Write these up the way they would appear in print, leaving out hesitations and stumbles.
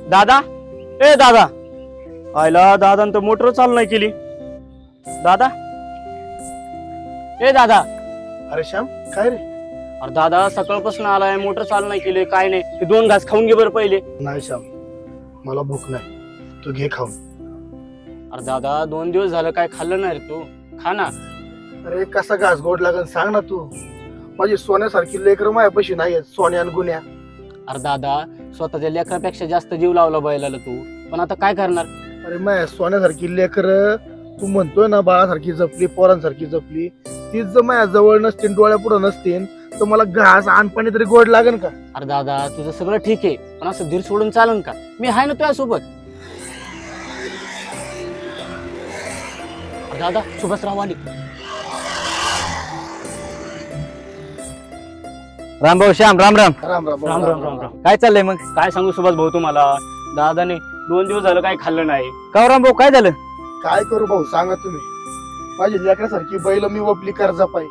दादा, ए दादा, आयला दादा तर मोटर चालू नाही केली. दादा, ए दादा. अरे श्याम, काय रे? अरे दादा सकाळपासून आलाय, मोटर चालू नाही केली, काय नाही. ते 2 घास खाऊन घे बरं पहिले. नाही श्याम, मला भूक नाही, तू घे खाऊन. अरे दादा 2 दिवस झालं काय खाल्लं नाही रे तू, खा ना. अरे कसा घास गोड लागन सांग ना तू. माझी सोन्यासारखी लेकर मायापाशी नाही, सोन्या आणि गुन्ह्या. अरे दादा स्वतःच्या लेकरापेक्षा जास्त जीव लावला बैलाला तू, पण आता काय करणार. अरे माया सोन्यासारखी लेकर तू म्हणतोय ना बाळासारखी जपली, पोरांसारखी जपली, तीच जर माझ्या जवळ नसतील, डोळ्या पुढे नसतील तर मला घास आणपाणी तरी गोड लागन का. अरे दादा तुझं सगळं ठीक आहे, पण असं धीर सोडून चालन का. मी आहे ना तुझ्या सोबत. दादा सुभाषराव आली. रामभाऊ श्याम, राम राम. राम राम राम राम राम राम. काय चाललंय मग? काय सांगू सुभाष भाऊ तुम्हाला, दादाने 2 दिवस झालं काय खाल्लं नाही. का रामभाऊ काय झालं? काय करू भाऊ सांगा तुम्ही. माझी लेकरासारखी बैल मी वपली कर्जा पायी.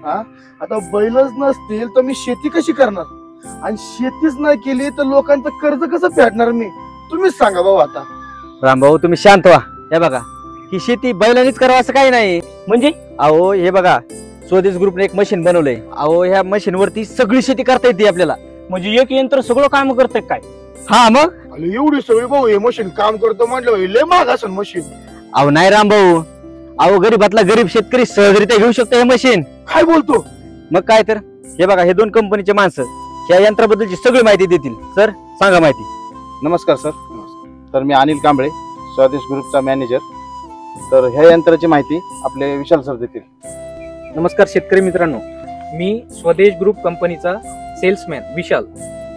हा आता बैलच नसतील तर मी शेती कशी करणार, आणि शेतीच नाही केली तर लोकांचं कर्ज कसं फेडणार मी, तुम्हीच सांगा भाऊ. आता रामभाऊ तुम्ही शांत व्हा. हे बघा, ही शेती बैलांनीच करावं असं काही नाही. म्हणजे अहो हे बघा, स्वदेश ग्रुपने एक मशीन बनवलंय. अहो ह्या मशीन वरती सगळी शेती करता येते आपल्याला. म्हणजे एक यंत्र सगळं काम करतंय काय. हा मग अरे एवढी सगळी भाऊ हे मशीन काम करतो म्हटलं लय महाग असेल मशीन. अहो नाही रामभाऊ, अहो गरीबातला गरीब शेतकरी सहजरित्या घेऊ शकतो हे मशीन. काय बोलतो? मग काय तर. हे बघा, हे 2 कंपनीचे माणसं ह्या यंत्राबद्दलची सगळी माहिती देतील. सर सांगा माहिती. नमस्कार सर. तर मी अनिल कांबळे, स्वदेश ग्रुपचा मॅनेजर. तर ह्या यंत्राची माहिती आपले विशाल सर देतील. नमस्कार शेतकरी मित्रांनो, मी स्वदेश ग्रुप कंपनीचा सेल्समॅन विशाल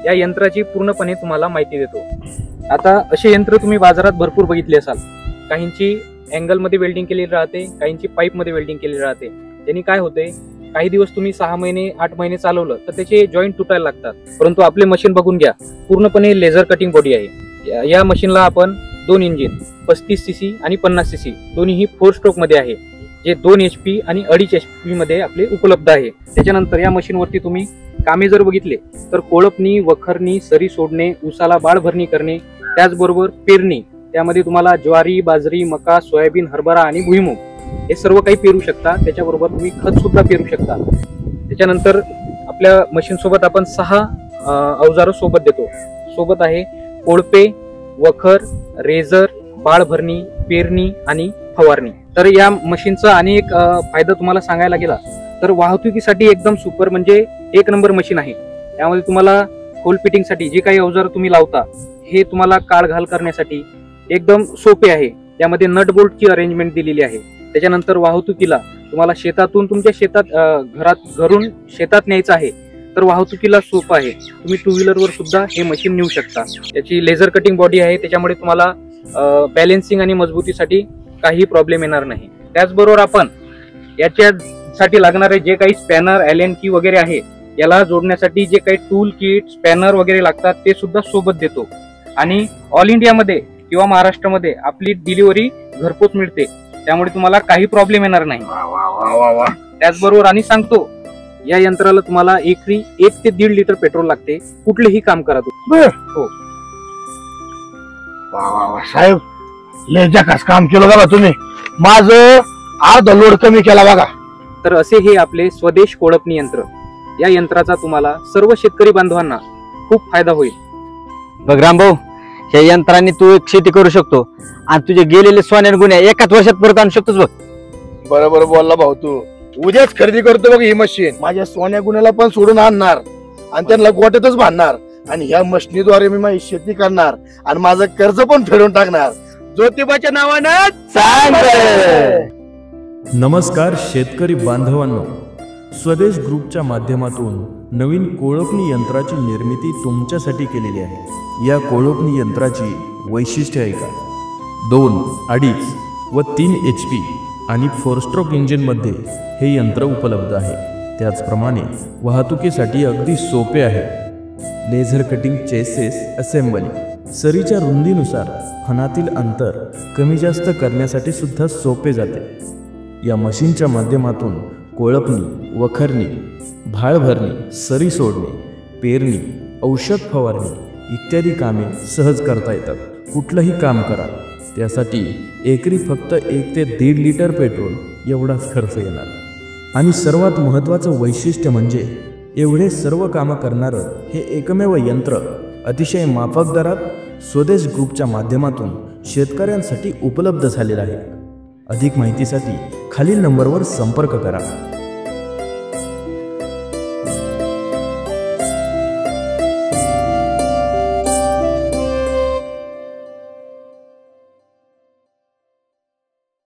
या यंत्राची पूर्णपणे तुम्हाला माहिती देतो. आता असे यंत्र तुम्ही बाजारात भरपूर बघितले असाल. काहींची अँगलमध्ये वेल्डिंग केलेली राहते, काहींची पाईपमध्ये वेल्डिंग केलेली राहते. त्यांनी काय होते, काही दिवस तुम्ही 6 महिने 8 महिने चालवलं तर त्याचे जॉईंट तुटायला लागतात. परंतु आपले मशीन बघून घ्या, पूर्णपणे लेझर कटिंग बॉडी आहे. या मशीनला आपण 2 इंजिन 35 सीसी आणि 50 सीसी दोन्हीही 4 स्ट्रोक मध्ये आहे, जे 2 HP आणि 2.5 HP मध्ये आपले उपलब्ध आहे. त्याच्यानंतर या मशीनवरती तुम्ही कामे जर बघितले तर कोळपणी, वखरणी, सरी सोडणे, उसाला बाळ भरणी करणे, त्याचबरोबर पेरणी, त्यामध्ये तुम्हाला ज्वारी, बाजरी, मका, सोयाबीन, हरभरा आणि भुईमूग हे सर्व काही पेरू शकता. त्याच्याबरोबर तुम्ही खत सुद्धा पेरू शकता. त्याच्यानंतर आपल्या मशीन सोबत आपण 6 अवजार सोबत देतो. सोबत आहे कोळपे, वखर, रेझर, बाळ भरणी, पेरणी आणि फवारणी. तर या मशीनचा आणि एक फायदा तुम्हाला सांगायला गेला तर वाहतुकीसाठी एकदम सुपर, म्हणजे 1 नंबर मशीन आहे. त्यामध्ये तुम्हाला खोल फिटिंगसाठी जे काही अवजार तुम्ही लावता हे तुम्हाला काळ घाल करण्यासाठी एकदम सोपे आहे. त्यामध्ये नट बोल्टची अरेंजमेंट दिलेली आहे. त्याच्यानंतर वाहतुकीला तुम्हाला शेतातून तुमच्या शेतात घरून शेतात न्यायचं आहे तर वाहतुकीला सोपं आहे. तुम्ही 2 व्हीलरवर सुद्धा हे मशीन नेऊ शकता. याची लेझर कटिंग बॉडी आहे, त्याच्यामुळे तुम्हाला बॅलेन्सिंग आणि मजबूतीसाठी काही प्रॉब्लेम येणार नाही. त्याचबरोबर आपण याच्यासाठी लागणारे जे काही स्पॅनर, ॲलेन की वगैरे आहे, याला जोडण्यासाठी जे काही टूल किट, स्पॅनर वगैरे लागतात ते सुद्धा सोबत देतो. आणि ऑल इंडियामध्ये किंवा महाराष्ट्रामध्ये आपली डिलिव्हरी घरपोच मिळते, त्यामुळे तुम्हाला काही प्रॉब्लेम येणार नाही. त्याचबरोबर आणि सांगतो, या यंत्राला तुम्हाला एकरी 1 ते 1.5 लिटर पेट्रोल लागते, कुठलेही काम करा तुम्ही. हो साहेब, लय जकास काम केलं बघा तुम्ही. माझं अर्धा लोड कमी केला बघा. तर असे हे आपले स्वदेश कोळपणी यंत्र. या यंत्राचा तुम्हाला सर्व शेतकरी बांधवांना खूप फायदा होईल. बघ रामभाऊ, ह्या यंत्राने तू एक शेती करू शकतो आणि तुझे गेलेले सोन्यान गुन्हे 1 वर्षात परत आणू शकतोस. बघ बरोबर बोलला भाऊ तू. उद्याच खरेदी करतो बघ ही मशीन. माझ्या सोन्या गुन्ह्याला पण सोडून आणणार आणि त्यांना गोट्यातच बांधणार, आणि ह्या मशीनीद्वारे मी माझी शेती करणार आणि माझं कर्ज पण फेडून टाकणार. ज्योतिबाच्या नावानं सांग. नमस्कार शेतकरी बांधवांनो, स्वदेश ग्रुपच्या माध्यमातून नवीन कोळपणी यंत्राची निर्मिती तुमच्यासाठी केलेली आहे. या कोळपणी यंत्राची वैशिष्ट्य आहे का? 2, 2.5 व 3 HP आणि 4 स्ट्रोक इंजिनमध्ये हे यंत्र उपलब्ध आहे. त्याचप्रमाणे वाहतुकीसाठी अगदी सोपे आहे. लेझर कटिंग चेसेस असेंबली, सरीच्या रुंदीनुसार फणातील अंतर कमी जास्त करण्यासाठी सुद्धा सोपे जाते. या मशीनच्या माध्यमातून कोळपणी, वखरणी, भाळ भरणी, सरी सोडणे, पेरणी, औषध फवारणी इत्यादी कामे सहज करता येतात. कुठलंही काम करा त्यासाठी एकरी फक्त 1 ते 1.5 लिटर पेट्रोल एवढाच खर्च येणार. आणि सर्वात महत्त्वाचं वैशिष्ट्य म्हणजे एवढे सर्व कामं करणारं हे एकमेव यंत्र अतिशय माफक दरात स्वदेश ग्रुपच्या माध्यमातून शेतकऱ्यांसाठी उपलब्ध झालेलं आहे. अधिक माहितीसाठी खालील नंबरवर संपर्क करा.